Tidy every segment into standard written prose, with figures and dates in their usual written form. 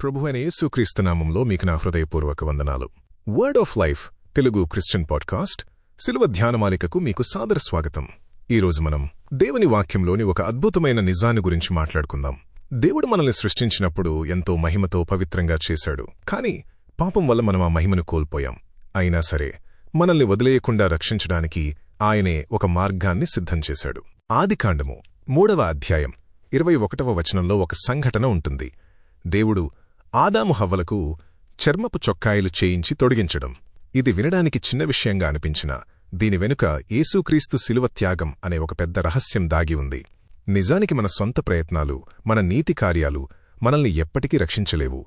ప్రభువైన యేసుక్రీస్తు నామంలో మీకు నా హృదయపూర్వక వందనాలు. Word of life Telugu Christian podcast సిలువ ధ్యానమాలికకు మీకు సాదర స్వాగతం. ఈరోజు మనం దేవుని వాక్యంలోని ఒక అద్భుతమైన నిజాన్ని గురించి మాట్లాడుకుందాం. దేవుడు మనల్ని సృష్టించినప్పుడు ఎంతో మహిమతో పవిత్రంగా చేశాడు. కాని పాపం వల్ల మనం ఆ మహిమను కోల్పోయాం. అయినా సరే మనల్ని వదిలేయకుండా రక్షించడానికి ఆయనే ఒక మార్గాన్ని సిద్ధం చేశాడు. ఆదికాండము 3వ అధ్యాయం 21వ వచనంలో ఒక సంఘటన ఉంటుంది. దేవుడు ఆదాము హవ్వలకు చర్మపు చొక్కాయిలు చేయించి తొడిగించడం. ఇది వినడానికి చిన్న విషయంగా అనిపించినా దీని వెనుక యేసుక్రీస్తు శిలువ త్యాగం అనే ఒక పెద్ద రహస్యం దాగి ఉంది. నిజానికి మన సొంత ప్రయత్నాలు, మన నీతి కార్యాలు మనల్ని ఎప్పటికీ రక్షించలేవు.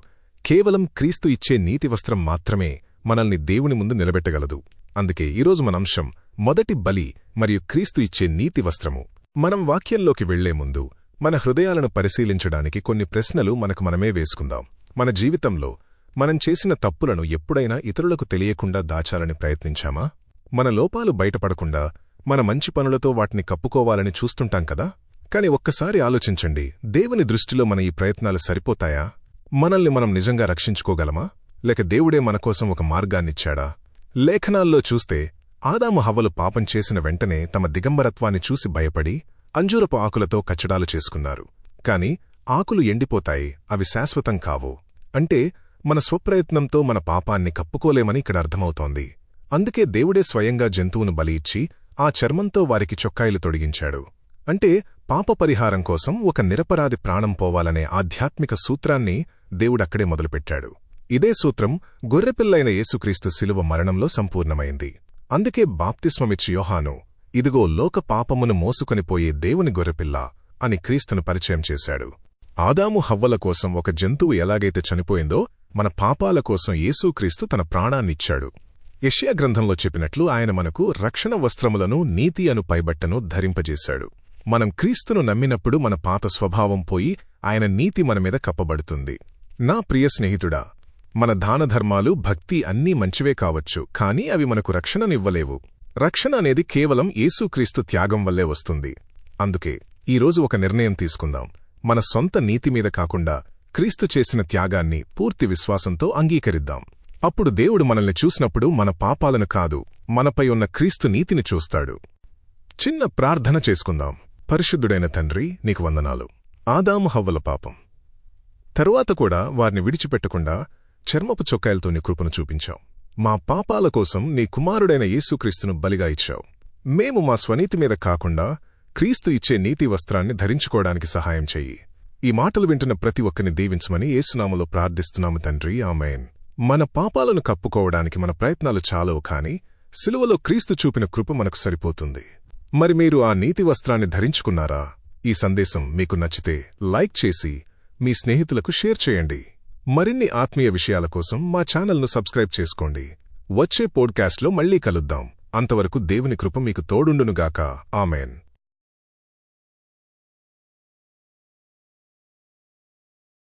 కేవలం క్రీస్తు ఇచ్చే నీతి వస్త్రం మాత్రమే మనల్ని దేవుని ముందు నిలబెట్టగలదు. అందుకే ఈరోజు మన అంశం మొదటి బలి మరియు క్రీస్తు ఇచ్చే నీతి వస్త్రము. మనం వాక్యంలోకి వెళ్లే ముందు మన హృదయాలను పరిశీలించడానికి కొన్ని ప్రశ్నలు మనకు మనమే వేసుకుందాం. మన జీవితంలో మనం చేసిన తప్పులను ఎప్పుడైనా ఇతరులకు తెలియకుండా దాచాలని ప్రయత్నించామా? మన లోపాలు బయటపడకుండా మన మంచి పనులతో వాటిని కప్పుకోవాలని చూస్తుంటాం కదా. కాని ఒక్కసారి ఆలోచించండి, దేవుని దృష్టిలో మన ఈ ప్రయత్నాలు సరిపోతాయా? మనల్ని మనం నిజంగా రక్షించుకోగలమా? లేక దేవుడే మనకోసం ఒక మార్గాన్నిచ్చాడా? లేఖనాల్లో చూస్తే ఆదాము హవ్వలు పాపం చేసిన వెంటనే తమ దిగంబరత్వాన్ని చూసి భయపడి అంజూరపు ఆకులతో కచ్చడాలు చేసుకున్నారు. కాని ఆకులు ఎండిపోతాయి, అవి శాశ్వతం కావు. అంటే మన స్వప్రయత్నంతో మన పాపాన్ని కప్పుకోలేమని ఇక్కడ అర్థమవుతోంది. అందుకే దేవుడే స్వయంగా జంతువును బలి ఇచ్చి ఆ చర్మంతో వారికి చొక్కాయిలు తొడిగించాడు. అంటే పాప పరిహారం కోసం ఒక నిరపరాధి ప్రాణం పోవాలనే ఆధ్యాత్మిక సూత్రాన్ని దేవుడక్కడే మొదలుపెట్టాడు. ఇదే సూత్రం గొర్రెపిల్లైన యేసుక్రీస్తు శిలువ మరణంలో సంపూర్ణమైంది. అందుకే బాప్తిస్మమిచ్చి యోహాను, ఇదిగో లోక పాపమును మోసుకొనిపోయే దేవుని గొర్రెపిల్ల అని క్రీస్తును పరిచయం చేశాడు. ఆదాము హవ్వల కోసం ఒక జంతువు ఎలాగైతే చనిపోయిందో మన పాపాల కోసం యేసుక్రీస్తు తన ప్రాణాన్నిచ్చాడు. యెషయా గ్రంథంలో చెప్పినట్లు ఆయన మనకు రక్షణ వస్త్రములను, నీతి అను పైబట్టను ధరింపజేశాడు. మనం క్రీస్తును నమ్మినప్పుడు మన పాత స్వభావం పోయి ఆయన నీతి మనమీద కప్పబడుతుంది. నా ప్రియ స్నేహితుడా, మన దానధర్మాలు, భక్తి అన్నీ మంచివే కావచ్చు, కాని అవి మనకు రక్షణనివ్వలేవు. రక్షణ అనేది కేవలం యేసుక్రీస్తు త్యాగం వల్లే వస్తుంది. అందుకే ఈరోజు ఒక నిర్ణయం తీసుకుందాం. మన సొంత నీతిమీద కాకుండా క్రీస్తు చేసిన త్యాగాన్ని పూర్తి విశ్వాసంతో అంగీకరిద్దాం. అప్పుడు దేవుడు మనల్ని చూసినప్పుడు మన పాపాలను కాదు, మనపై ఉన్న క్రీస్తు నీతిని చూస్తాడు. చిన్న ప్రార్థన చేసుకుందాం. పరిశుద్ధుడైన తండ్రి, నీకు వందనాలు. ఆదాము హవ్వల పాపం తరువాత కూడా వారిని విడిచిపెట్టకుండా చర్మపు చొక్కాయలతో నీ కృపను చూపించావు. మా పాపాల కోసం నీ కుమారుడైన యేసుక్రీస్తును బలిగా ఇచ్చావు. మేము మా స్వనీతి మీద కాకుండా క్రీస్తు ఇచ్చే నీతి వస్త్రాన్ని ధరించుకోవడానికి సహాయం చెయ్యి. ఈ మాటలు వింటున్న ప్రతి ఒక్కరిని దీవించమని యేసునామములో ప్రార్థిస్తున్నాము తండ్రి, ఆమేన్. మన పాపాలను కప్పుకోవడానికి మన ప్రయత్నాలు చాలవు, కాని సిలువలో క్రీస్తు చూపిన కృప మనకు సరిపోతుంది. మరి మీరు ఆ నీతి వస్త్రాన్ని ధరించుకున్నారా? ఈ సందేశం మీకు నచ్చితే లైక్ చేసి మీ స్నేహితులకు షేర్ చేయండి. మరిన్ని ఆత్మీయ విషయాల కోసం మా ఛానల్ను సబ్స్క్రైబ్ చేసుకోండి. వచ్చే పోడ్కాస్ట్లో మళ్లీ కలుద్దాం. అంతవరకు దేవుని కృప మీకు తోడుండునుగాక. ఆమేన్.